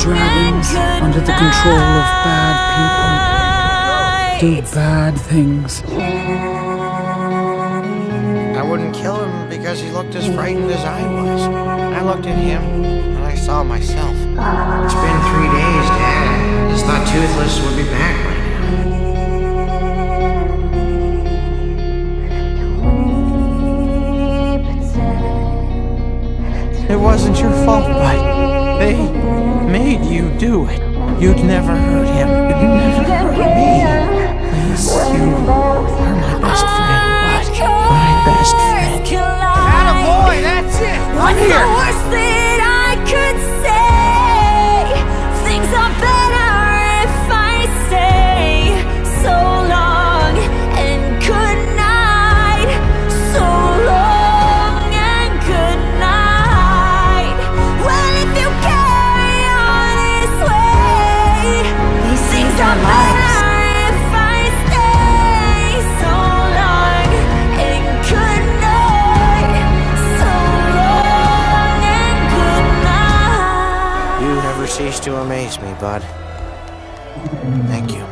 dragons under the control of bad people do bad things. I wouldn't kill him because he looked as frightened as I was. I looked at him and I saw myself. It's been 3 days, Dad. I just thought Toothless would be back by now. It wasn't your fault, Bud. They made you do it. You'd never hurt him. You'd never hurt me. Please, you are my best friend, Bud. My best friend. Attaboy, that's it! I'm here! What's the worst that I could say? Things are better if I stay. So long and good night. So long and good night. Well, if you carry on this way, things are better if I stay. So long and good night. So long and good night. You never cease to amaze me, Bud. Thank you.